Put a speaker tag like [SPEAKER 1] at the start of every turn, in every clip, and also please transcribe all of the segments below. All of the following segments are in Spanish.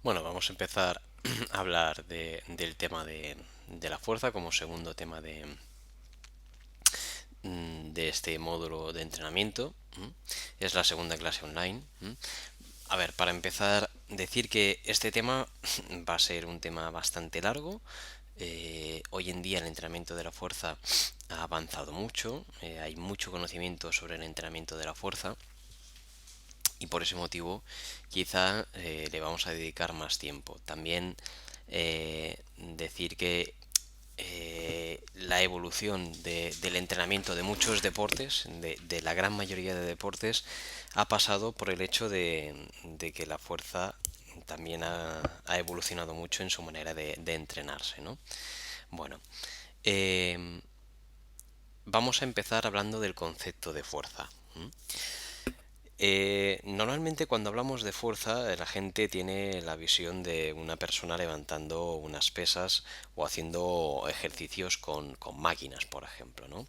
[SPEAKER 1] Bueno, vamos a empezar a hablar del tema de la fuerza como segundo tema de este módulo de entrenamiento. Es la segunda clase online. A ver, para empezar, decir que este tema va a ser un tema bastante largo. Hoy en día el entrenamiento de la fuerza ha avanzado mucho, hay mucho conocimiento sobre el entrenamiento de la fuerza y por ese motivo quizá le vamos a dedicar más tiempo. También decir que la evolución del entrenamiento de muchos deportes, de la gran mayoría de deportes, ha pasado por el hecho de que la fuerza también ha evolucionado mucho en su manera de entrenarse, ¿no? Bueno, eh, vamos a empezar hablando del concepto de fuerza. Normalmente cuando hablamos de fuerza, la gente tiene la visión de una persona levantando unas pesas o haciendo ejercicios con máquinas, por ejemplo, ¿no?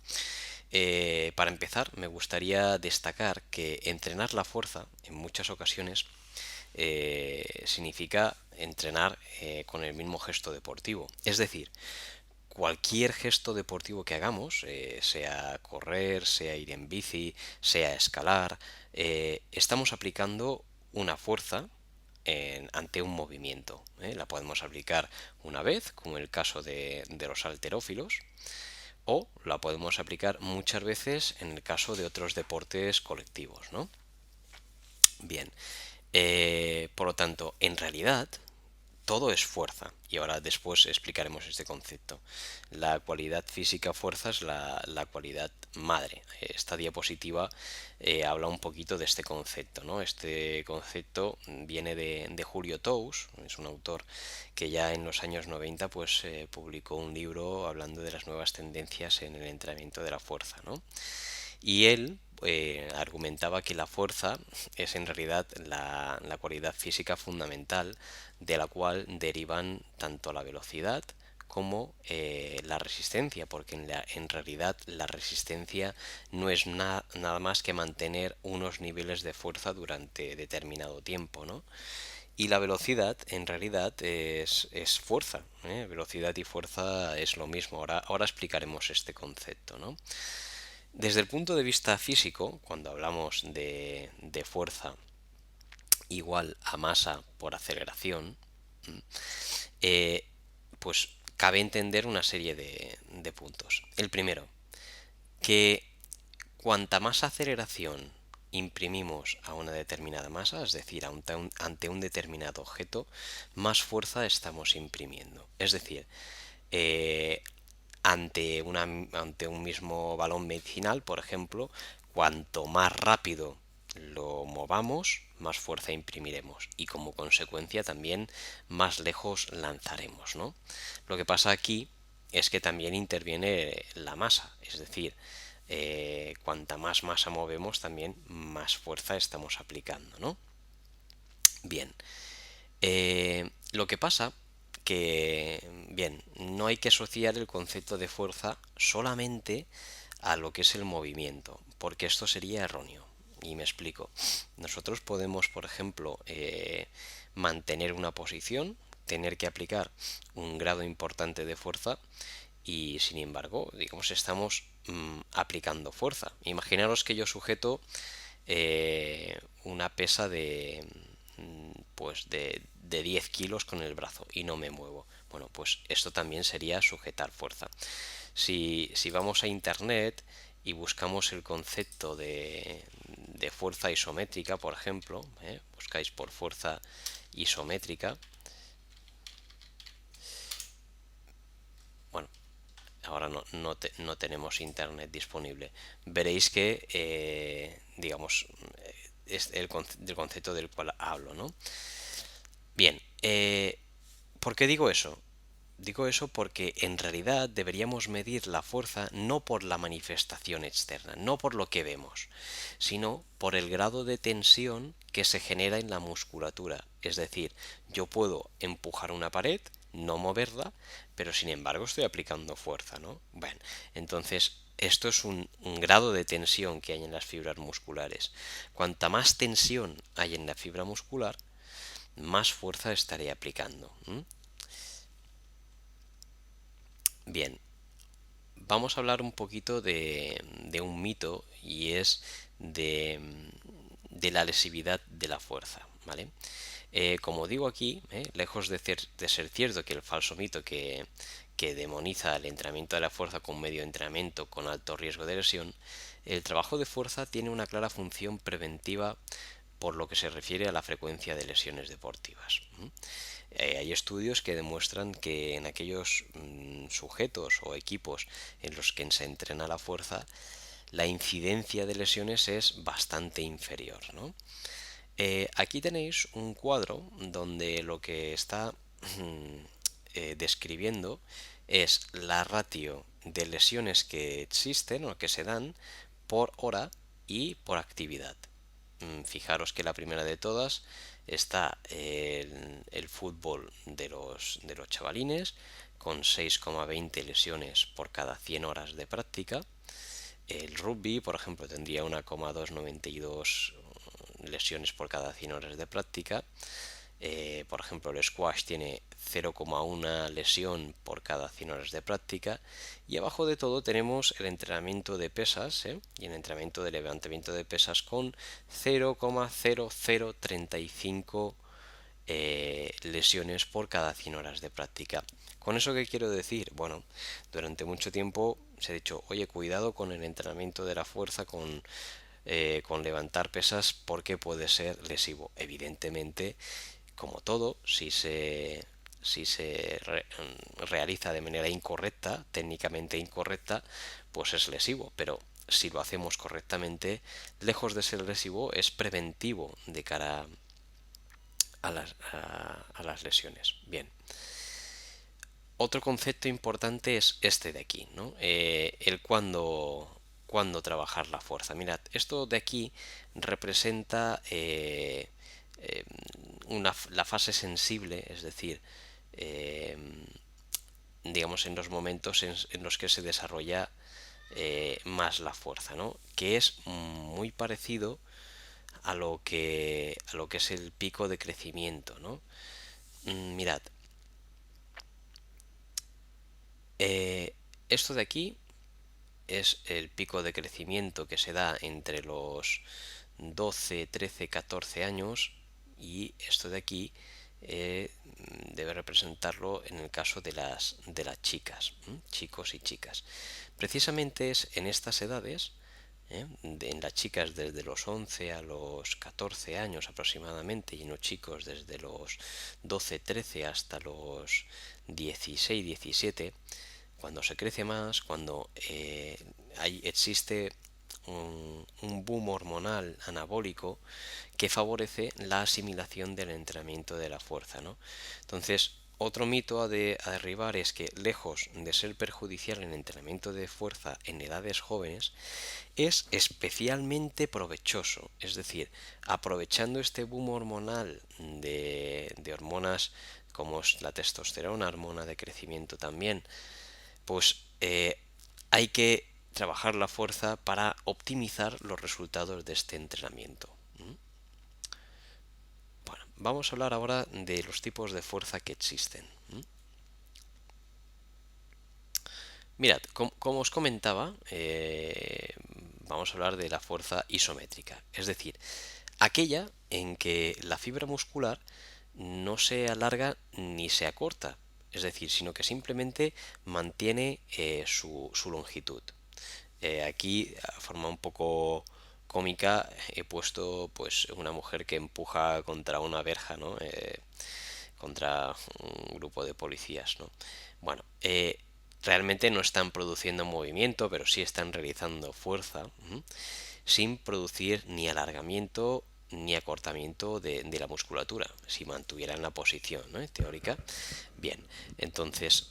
[SPEAKER 1] Para empezar, me gustaría destacar que entrenar la fuerza en muchas ocasiones significa entrenar con el mismo gesto deportivo. Es decir, cualquier gesto deportivo que hagamos, sea correr, sea ir en bici, sea escalar, estamos aplicando una fuerza ante un movimiento. La podemos aplicar una vez, como en el caso de los halterófilos, o la podemos aplicar muchas veces en el caso de otros deportes colectivos, ¿no? Bien, por lo tanto, en realidad, todo es fuerza. Y ahora después explicaremos este concepto. La cualidad física fuerza es la cualidad madre. Esta diapositiva habla un poquito de este concepto, ¿no? Este concepto viene de Julio Tous, es un autor que ya en los años 90 pues, publicó un libro hablando de las nuevas tendencias en el entrenamiento de la fuerza, ¿no? Y él argumentaba que la fuerza es en realidad la cualidad física fundamental de la cual derivan tanto la velocidad como la resistencia, porque en realidad la resistencia no es nada más que mantener unos niveles de fuerza durante determinado tiempo, ¿no? Y la velocidad en realidad es fuerza, ¿eh? Velocidad y fuerza es lo mismo. Ahora explicaremos este concepto, ¿no? Desde el punto de vista físico, cuando hablamos de fuerza igual a masa por aceleración, eh, pues cabe entender una serie de puntos. El primero, que cuanta más aceleración imprimimos a una determinada masa, es decir, ante un determinado objeto, más fuerza estamos imprimiendo. Es decir, eh, ante un mismo balón medicinal, por ejemplo, cuanto más rápido lo movamos, más fuerza imprimiremos y como consecuencia también más lejos lanzaremos, ¿no? Lo que pasa aquí es que también interviene la masa, es decir, cuanta más masa movemos también más fuerza estamos aplicando, ¿no? Bien, lo que pasa que, bien, no hay que asociar el concepto de fuerza solamente a lo que es el movimiento, porque esto sería erróneo. Y me explico. Nosotros podemos, por ejemplo, mantener una posición, tener que aplicar un grado importante de fuerza y, sin embargo, digamos, estamos aplicando fuerza. Imaginaros que yo sujeto una pesa de 10 kilos con el brazo y no me muevo. Bueno, pues esto también sería sujetar fuerza. Si vamos a internet y buscamos el concepto de fuerza isométrica, por ejemplo, buscáis por fuerza isométrica, bueno, ahora no tenemos internet disponible, veréis que, digamos, es del concepto del cual hablo, ¿no? Bien, ¿por qué digo eso? Digo eso porque en realidad deberíamos medir la fuerza no por la manifestación externa, no por lo que vemos, sino por el grado de tensión que se genera en la musculatura. Es decir, yo puedo empujar una pared, no moverla, pero sin embargo estoy aplicando fuerza, ¿no? Bueno, entonces esto es un grado de tensión que hay en las fibras musculares. Cuanta más tensión hay en la fibra muscular, más fuerza estaré aplicando. Bien, vamos a hablar un poquito de un mito y es de, de la lesividad de la fuerza, ¿vale? Como digo aquí, lejos de ser cierto que el falso mito que demoniza el entrenamiento de la fuerza como medio de entrenamiento con alto riesgo de lesión, el trabajo de fuerza tiene una clara función preventiva por lo que se refiere a la frecuencia de lesiones deportivas. Hay estudios que demuestran que en aquellos sujetos o equipos en los que se entrena la fuerza, la incidencia de lesiones es bastante inferior, ¿no? Aquí tenéis un cuadro donde lo que está describiendo es la ratio de lesiones que existen o que se dan por hora y por actividad. Fijaros que la primera de todas está el fútbol de los chavalines con 6,20 lesiones por cada 100 horas de práctica. El rugby, por ejemplo, tendría 1,292 lesiones por cada 100 horas de práctica. Por ejemplo, el squash tiene 0,1 lesión por cada 100 horas de práctica. Y abajo de todo tenemos el entrenamiento de pesas y el entrenamiento de levantamiento de pesas con 0,0035 lesiones por cada 100 horas de práctica. ¿Con eso qué quiero decir? Bueno, durante mucho tiempo se ha dicho, oye, cuidado con el entrenamiento de la fuerza, con levantar pesas, porque puede ser lesivo. Evidentemente, como todo, si se realiza de manera incorrecta, técnicamente incorrecta, pues es lesivo, pero si lo hacemos correctamente, lejos de ser lesivo, es preventivo de cara a las lesiones. Bien. Otro concepto importante es este de aquí, ¿no? El cuándo trabajar la fuerza. Mirad, esto de aquí representa eh, la fase sensible, es decir, eh, digamos en los momentos en los que se desarrolla más la fuerza, ¿no? Que es muy parecido a lo que es el pico de crecimiento, ¿no? Mirad, eh, esto de aquí es el pico de crecimiento que se da entre los 12, 13, 14 años, y esto de aquí debe representarlo en el caso de las chicas, chicos y chicas. Precisamente es en estas edades, en las chicas desde los 11 a los 14 años aproximadamente, y en los chicos desde los 12, 13 hasta los 16, 17, cuando se crece más, cuando existe un boom hormonal anabólico que favorece la asimilación del entrenamiento de la fuerza, ¿no? Entonces, otro mito a derribar es que, lejos de ser perjudicial el entrenamiento de fuerza en edades jóvenes, es especialmente provechoso. Es decir, aprovechando este boom hormonal de hormonas como es la testosterona, hormona de crecimiento también, pues hay que trabajar la fuerza para optimizar los resultados de este entrenamiento. Bueno, vamos a hablar ahora de los tipos de fuerza que existen. Mirad, como os comentaba, vamos a hablar de la fuerza isométrica, es decir, aquella en que la fibra muscular no se alarga ni se acorta, es decir, sino que simplemente mantiene su longitud. Aquí, a forma un poco cómica, he puesto pues una mujer que empuja contra una verja, ¿no? Contra un grupo de policías, ¿no? Bueno, realmente no están produciendo movimiento, pero sí están realizando fuerza, sin producir ni alargamiento ni acortamiento de la musculatura, si mantuvieran la posición, ¿no? Teórica. Bien, entonces,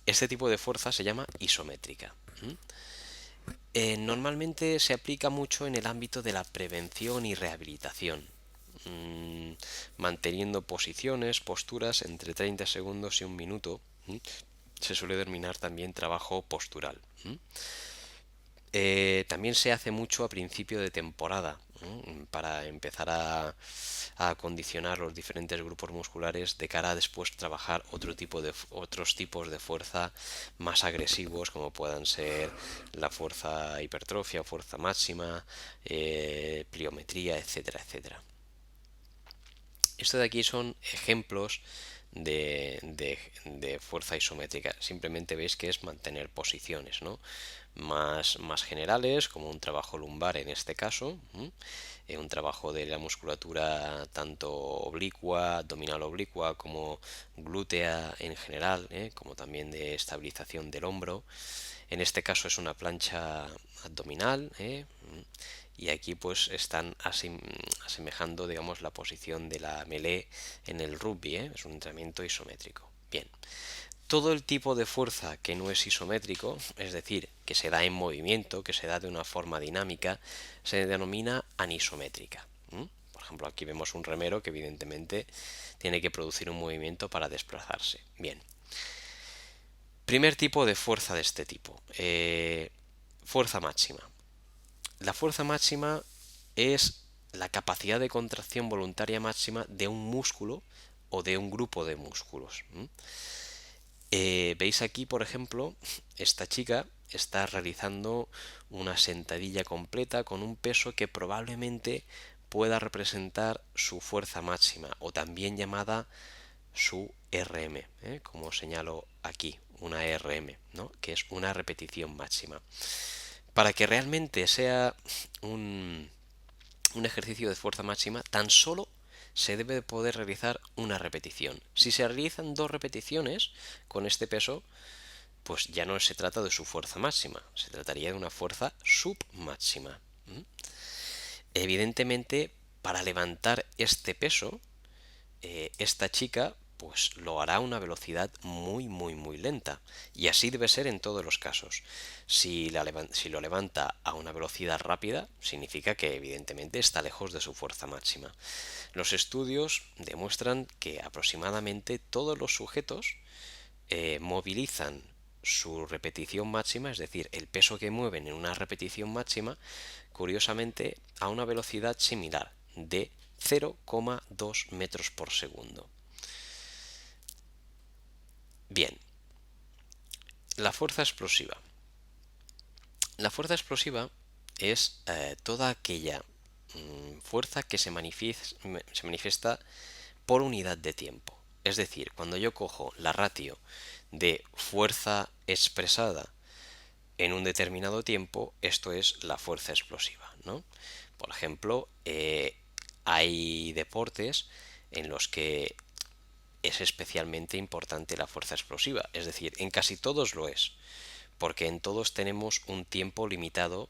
[SPEAKER 1] este tipo de fuerza se llama isométrica. Normalmente se aplica mucho en el ámbito de la prevención y rehabilitación, mm, manteniendo posturas entre 30 segundos y un minuto. Se suele denominar también trabajo postural. También se hace mucho a principio de temporada, ¿no? Para empezar a acondicionar los diferentes grupos musculares de cara a después trabajar otros tipos de fuerza más agresivos, como puedan ser la fuerza hipertrofia, fuerza máxima, pliometría, etcétera, etcétera. Esto de aquí son ejemplos de fuerza isométrica. Simplemente veis que es mantener posiciones, ¿no? Más generales, como un trabajo lumbar en este caso, un trabajo de la musculatura tanto oblicua, abdominal oblicua, como glútea en general, como también de estabilización del hombro. En este caso es una plancha abdominal, y aquí pues están asemejando, digamos, la posición de la melee en el rugby, es un entrenamiento isométrico. Bien, todo el tipo de fuerza que no es isométrico, es decir, que se da en movimiento, que se da de una forma dinámica, se denomina anisométrica. Por ejemplo, aquí vemos un remero que evidentemente tiene que producir un movimiento para desplazarse. Bien, primer tipo de fuerza de este tipo, fuerza máxima. La fuerza máxima es la capacidad de contracción voluntaria máxima de un músculo o de un grupo de músculos. Veis aquí, por ejemplo, esta chica está realizando una sentadilla completa con un peso que probablemente pueda representar su fuerza máxima o también llamada su RM, como señalo aquí, una RM, ¿no? Que es una repetición máxima. Para que realmente sea un ejercicio de fuerza máxima, tan solo se debe poder realizar una repetición. Si se realizan dos repeticiones con este peso, pues ya no se trata de su fuerza máxima, se trataría de una fuerza submáxima. Evidentemente, para levantar este peso, esta chica pues lo hará a una velocidad muy muy muy lenta, y así debe ser en todos los casos. Si lo levanta a una velocidad rápida, significa que evidentemente está lejos de su fuerza máxima. Los estudios demuestran que aproximadamente todos los sujetos movilizan su repetición máxima, es decir, el peso que mueven en una repetición máxima, curiosamente a una velocidad similar de 0,2 metros por segundo. Bien, la fuerza explosiva. La fuerza explosiva es toda aquella fuerza que se manifiesta por unidad de tiempo. Es decir, cuando yo cojo la ratio de fuerza expresada en un determinado tiempo, esto es la fuerza explosiva, ¿no? Por ejemplo, hay deportes en los que es especialmente importante la fuerza explosiva, es decir, en casi todos lo es, porque en todos tenemos un tiempo limitado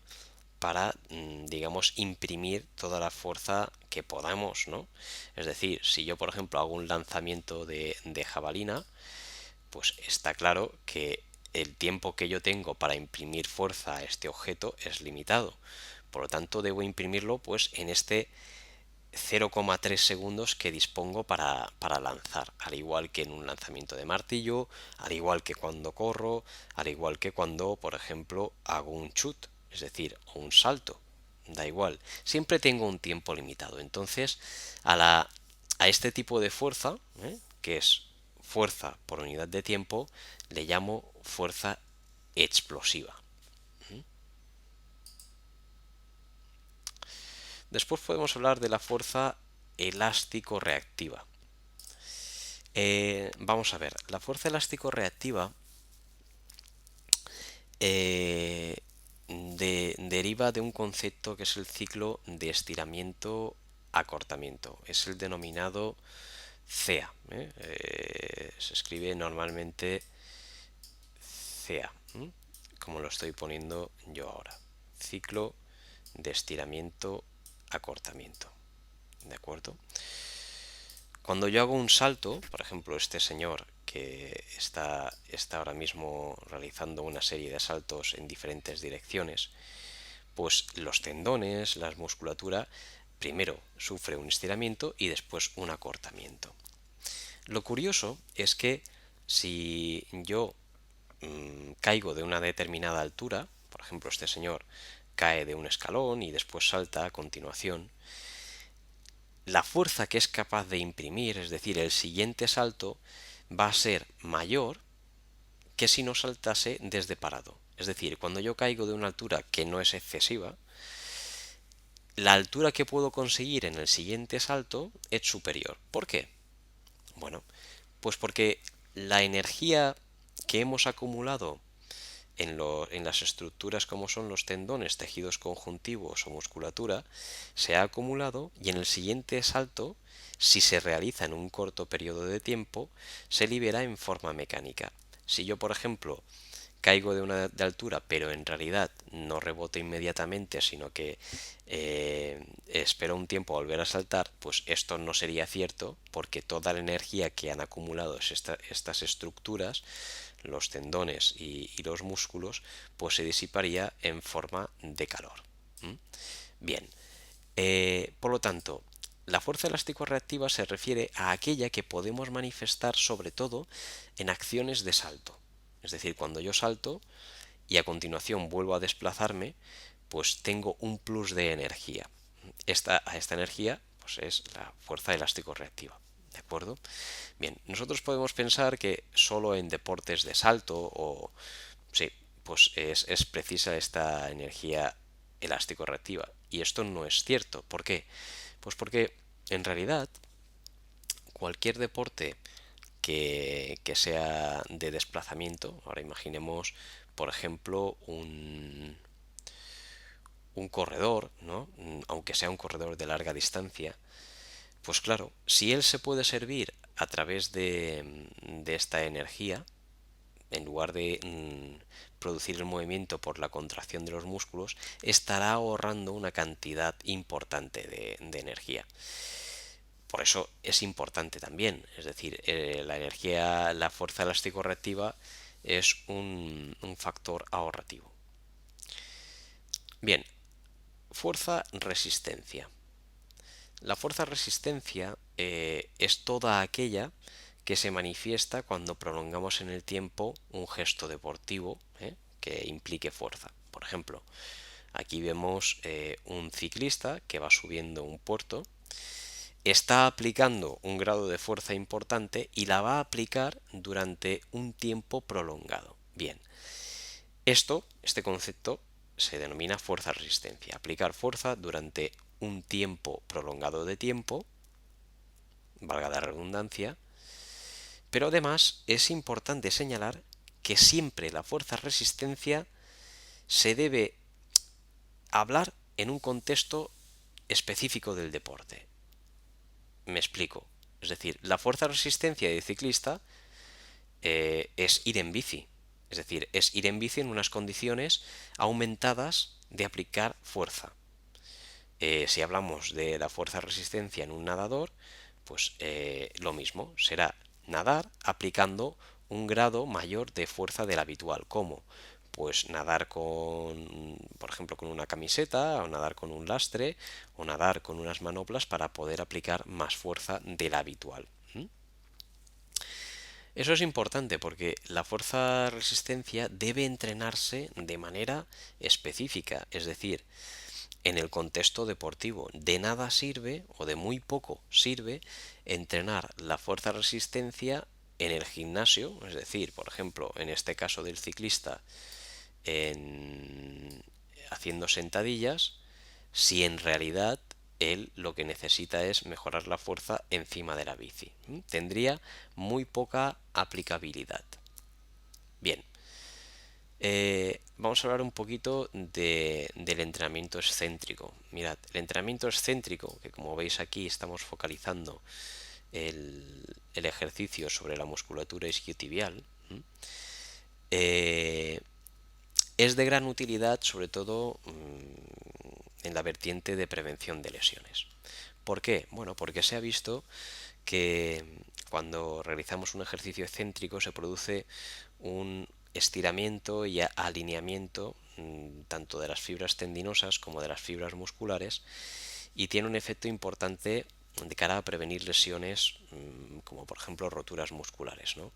[SPEAKER 1] para, digamos, imprimir toda la fuerza que podamos, ¿no? Es decir, si yo, por ejemplo, hago un lanzamiento de jabalina, pues está claro que el tiempo que yo tengo para imprimir fuerza a este objeto es limitado. Por lo tanto, debo imprimirlo pues en este 0,3 segundos que dispongo para lanzar, al igual que en un lanzamiento de martillo, al igual que cuando corro, al igual que cuando, por ejemplo, hago un chut, es decir, o un salto. Da igual, siempre tengo un tiempo limitado. Entonces, a este tipo de fuerza, que es fuerza por unidad de tiempo, le llamo fuerza explosiva. Después podemos hablar de la fuerza elástico-reactiva. Vamos a ver, la fuerza elástico-reactiva deriva de un concepto que es el ciclo de estiramiento-acortamiento. Es el denominado CEA. Se escribe normalmente CEA, como lo estoy poniendo yo ahora. Ciclo de estiramiento-acortamiento. ¿De acuerdo? Cuando yo hago un salto, por ejemplo, este señor que está ahora mismo realizando una serie de saltos en diferentes direcciones, pues los tendones, la musculatura, primero sufre un estiramiento y después un acortamiento. Lo curioso es que si yo caigo de una determinada altura, por ejemplo, este señor cae de un escalón y después salta a continuación, la fuerza que es capaz de imprimir, es decir, el siguiente salto, va a ser mayor que si no saltase desde parado. Es decir, cuando yo caigo de una altura que no es excesiva, la altura que puedo conseguir en el siguiente salto es superior. ¿Por qué? Bueno, pues porque la energía que hemos acumulado en las estructuras como son los tendones, tejidos conjuntivos o musculatura, se ha acumulado y en el siguiente salto, si se realiza en un corto periodo de tiempo, se libera en forma mecánica. Si yo, por ejemplo, caigo de altura, pero en realidad no reboto inmediatamente, sino que espero un tiempo a volver a saltar, pues esto no sería cierto, porque toda la energía que han acumulado estas estructuras, los tendones y los músculos, pues se disiparía en forma de calor. ¿Mm? Bien, por lo tanto, la fuerza elástico-reactiva se refiere a aquella que podemos manifestar sobre todo en acciones de salto. Es decir, cuando yo salto y a continuación vuelvo a desplazarme, pues tengo un plus de energía. A esta energía pues es la fuerza elástico-reactiva. ¿De acuerdo? Bien, nosotros podemos pensar que solo en deportes de salto o sí, pues es precisa esta energía elástico-reactiva. Y esto no es cierto. ¿Por qué? Pues porque en realidad cualquier deporte que sea de desplazamiento, ahora imaginemos, por ejemplo, un corredor, ¿no? Aunque sea un corredor de larga distancia, pues claro, si él se puede servir a través de esta energía, en lugar de producir el movimiento por la contracción de los músculos, estará ahorrando una cantidad importante de energía. Por eso es importante también, es decir, la energía, la fuerza elástico-reactiva es un factor ahorrativo. Bien, fuerza-resistencia. La fuerza-resistencia es toda aquella que se manifiesta cuando prolongamos en el tiempo un gesto deportivo que implique fuerza. Por ejemplo, aquí vemos un ciclista que va subiendo un puerto, está aplicando un grado de fuerza importante y la va a aplicar durante un tiempo prolongado. Bien, este concepto se denomina fuerza-resistencia. Aplicar fuerza durante un tiempo prolongado de tiempo, valga la redundancia, pero además es importante señalar que siempre la fuerza-resistencia se debe hablar en un contexto específico del deporte. Me explico. Es decir, la fuerza-resistencia de ciclista es ir en bici. Es decir, es ir en bici en unas condiciones aumentadas de aplicar fuerza. Si hablamos de la fuerza-resistencia en un nadador, pues lo mismo, será nadar aplicando un grado mayor de fuerza del habitual. ¿Cómo? Pues nadar con, por ejemplo, con una camiseta, o nadar con un lastre, o nadar con unas manoplas para poder aplicar más fuerza del habitual. Eso es importante porque la fuerza resistencia debe entrenarse de manera específica, es decir, en el contexto deportivo. De nada sirve o de muy poco sirve entrenar la fuerza resistencia en el gimnasio, es decir, por ejemplo, en este caso del ciclista, haciendo sentadillas, si en realidad él lo que necesita es mejorar la fuerza encima de la bici. Tendría muy poca aplicabilidad. Bien, vamos a hablar un poquito del entrenamiento excéntrico. Mirad, el entrenamiento excéntrico, que como veis aquí estamos focalizando el ejercicio sobre la musculatura isquiotibial, eh, es de gran utilidad sobre todo en la vertiente de prevención de lesiones. ¿Por qué? Bueno, porque se ha visto que cuando realizamos un ejercicio excéntrico se produce un estiramiento y alineamiento tanto de las fibras tendinosas como de las fibras musculares y tiene un efecto importante de cara a prevenir lesiones como por ejemplo roturas musculares, ¿no?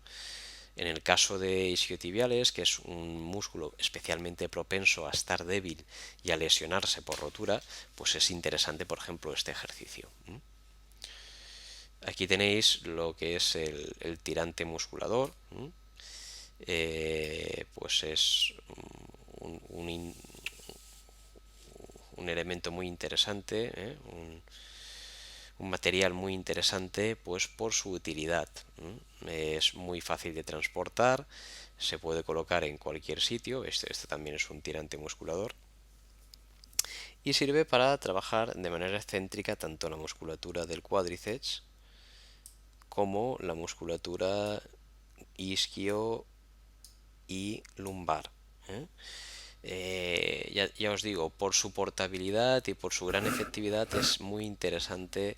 [SPEAKER 1] En el caso de isquiotibiales, que es un músculo especialmente propenso a estar débil y a lesionarse por rotura, pues es interesante, por ejemplo, este ejercicio. Aquí tenéis lo que es el tirante musculador. Pues es un, un, un elemento muy interesante, un material muy interesante, pues por su utilidad. Es muy fácil de transportar, se puede colocar en cualquier sitio. Este también es un tirante musculador y sirve para trabajar de manera excéntrica tanto la musculatura del cuádriceps como la musculatura isquio y lumbar. ¿eh? Ya os digo, por su portabilidad y por su gran efectividad es muy interesante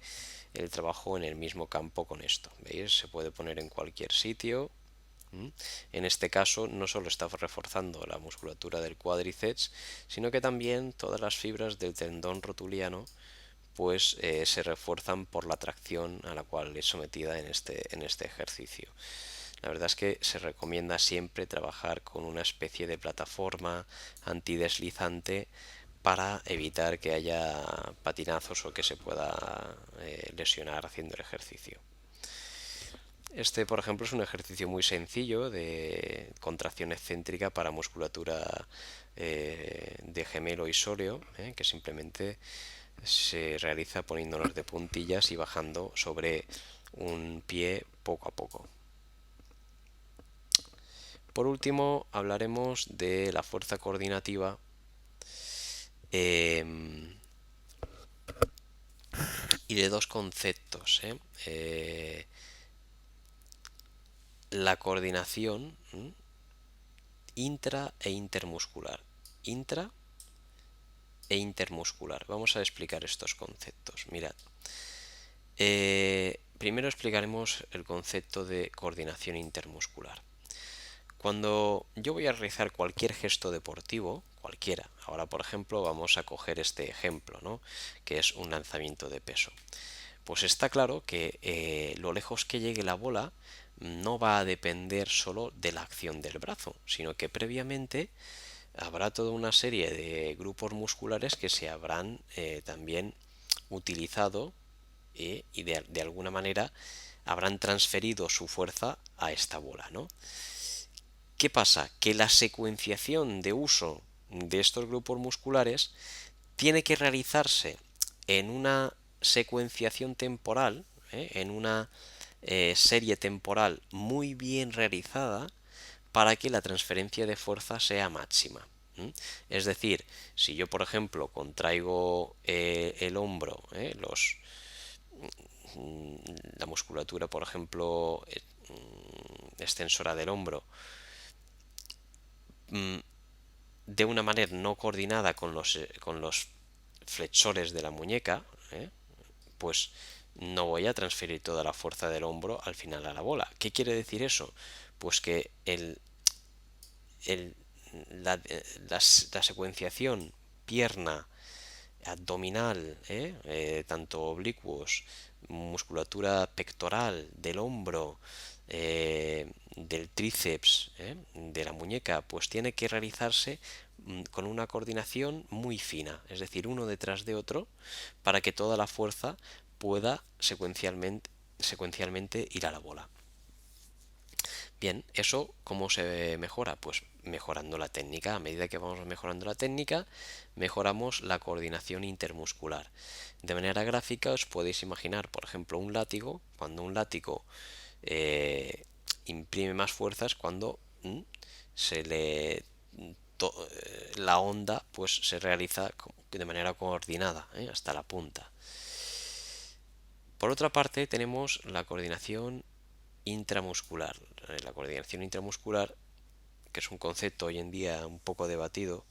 [SPEAKER 1] el trabajo en el mismo campo con esto. ¿Veis? Se puede poner en cualquier sitio. En este caso no solo está reforzando la musculatura del cuádriceps, sino que también todas las fibras del tendón rotuliano pues se refuerzan por la tracción a la cual es sometida en este ejercicio. La verdad es que se recomienda siempre trabajar con una especie de plataforma antideslizante para evitar que haya patinazos o que se pueda lesionar haciendo el ejercicio. Este, por ejemplo, es un ejercicio muy sencillo de contracción excéntrica para musculatura de gemelo y sóleo, que simplemente se realiza poniéndonos de puntillas y bajando sobre un pie poco a poco. Por último, hablaremos de la fuerza coordinativa y de dos conceptos. La coordinación intra e intermuscular. Intra e intermuscular. Vamos a explicar estos conceptos. Mirad. Primero explicaremos el concepto de coordinación intermuscular. Cuando yo voy a realizar cualquier gesto deportivo, cualquiera, ahora por ejemplo vamos a coger este ejemplo, ¿no? Que es un lanzamiento de peso. Pues está claro que lo lejos que llegue la bola no va a depender solo de la acción del brazo, sino que previamente habrá toda una serie de grupos musculares que se habrán también utilizado y de alguna manera habrán transferido su fuerza a esta bola, ¿no? ¿Qué pasa? Que la secuenciación de uso de estos grupos musculares tiene que realizarse en una secuenciación temporal, en una serie temporal muy bien realizada para que la transferencia de fuerza sea máxima. Es decir, si yo, por ejemplo, contraigo el hombro, la musculatura, por ejemplo, extensora del hombro, de una manera no coordinada con los flexores de la muñeca, pues no voy a transferir toda la fuerza del hombro al final a la bola. ¿Qué quiere decir eso? Pues que el- la secuenciación pierna, abdominal, tanto oblicuos, musculatura pectoral, del hombro, del tríceps, de la muñeca, pues tiene que realizarse con una coordinación muy fina, es decir, uno detrás de otro, para que toda la fuerza pueda secuencialmente ir a la bola. Bien, ¿eso cómo se mejora? Pues mejorando la técnica. A medida que vamos mejorando la técnica, mejoramos la coordinación intermuscular. De manera gráfica os podéis imaginar, por ejemplo, un látigo. Cuando un látigo imprime más fuerzas, cuando se le la onda pues se realiza de manera coordinada, hasta la punta. Por otra parte, tenemos la coordinación intramuscular. La coordinación intramuscular, que es un concepto hoy en día un poco debatido,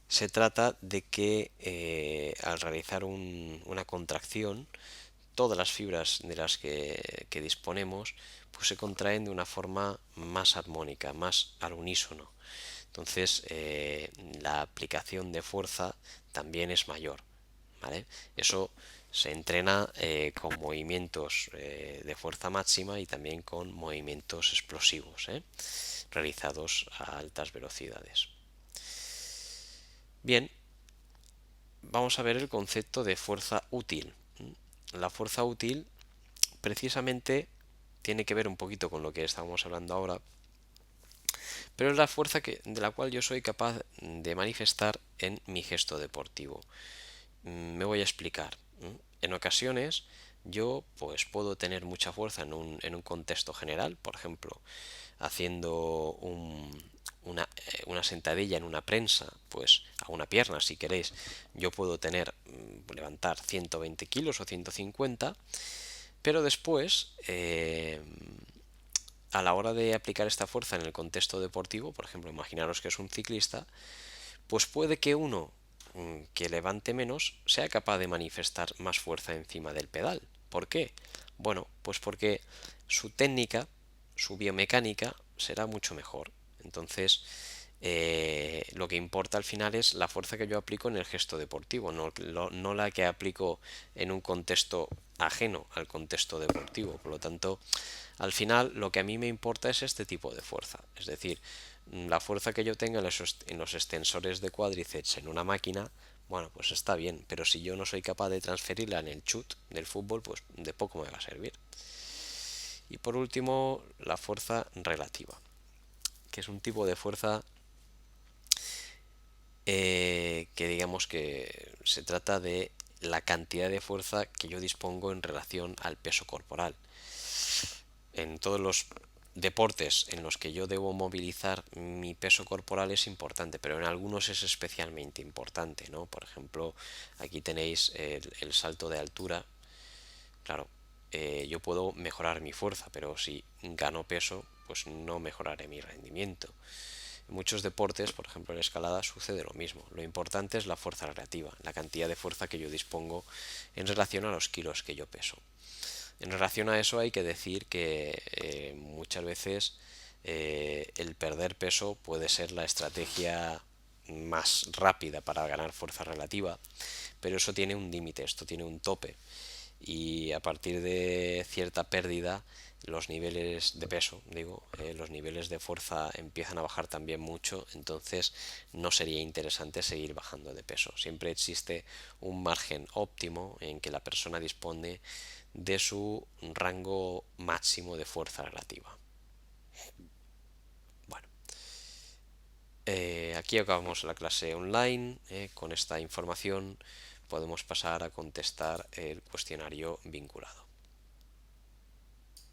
[SPEAKER 1] se trata de que al realizar una contracción, todas las fibras de las que disponemos pues se contraen de una forma más armónica, más al unísono. Entonces la aplicación de fuerza también es mayor. ¿Vale? Eso Se entrena con movimientos de fuerza máxima y también con movimientos explosivos, realizados a altas velocidades. Bien, vamos a ver el concepto de fuerza útil. La fuerza útil precisamente tiene que ver un poquito con lo que estábamos hablando ahora, pero es la fuerza de la cual yo soy capaz de manifestar en mi gesto deportivo. Me voy a explicar. En ocasiones yo pues puedo tener mucha fuerza en un contexto general, por ejemplo, haciendo una sentadilla en una prensa, pues a una pierna si queréis, yo puedo levantar 120 kilos o 150, pero después a la hora de aplicar esta fuerza en el contexto deportivo, por ejemplo, imaginaros que es un ciclista, pues puede que uno que levante menos sea capaz de manifestar más fuerza encima del pedal. ¿Por qué? Bueno, pues porque su técnica, su biomecánica será mucho mejor. Entonces, lo que importa al final es la fuerza que yo aplico en el gesto deportivo, no la que aplico en un contexto ajeno al contexto deportivo. Por lo tanto, al final lo que a mí me importa es este tipo de fuerza. Es decir, la fuerza que yo tenga en los extensores de cuádriceps en una máquina, bueno, pues está bien, pero si yo no soy capaz de transferirla en el chut del fútbol, pues de poco me va a servir. Y por último, la fuerza relativa, que es un tipo de fuerza que digamos que se trata de la cantidad de fuerza que yo dispongo en relación al peso corporal. En todos los deportes en los que yo debo movilizar mi peso corporal es importante, pero en algunos es especialmente importante, ¿no? Por ejemplo, aquí tenéis el salto de altura. Claro, yo puedo mejorar mi fuerza, pero si gano peso, pues no mejoraré mi rendimiento. En muchos deportes, por ejemplo en escalada, sucede lo mismo. Lo importante es la fuerza relativa, la cantidad de fuerza que yo dispongo en relación a los kilos que yo peso. En relación a eso hay que decir que muchas veces el perder peso puede ser la estrategia más rápida para ganar fuerza relativa, pero eso tiene un límite, esto tiene un tope y a partir de cierta pérdida los niveles de peso, digo, los niveles de fuerza empiezan a bajar también mucho, entonces no sería interesante seguir bajando de peso. Siempre existe un margen óptimo en que la persona dispone de su rango máximo de fuerza relativa. Bueno, aquí acabamos la clase online. Con esta información podemos pasar a contestar el cuestionario vinculado.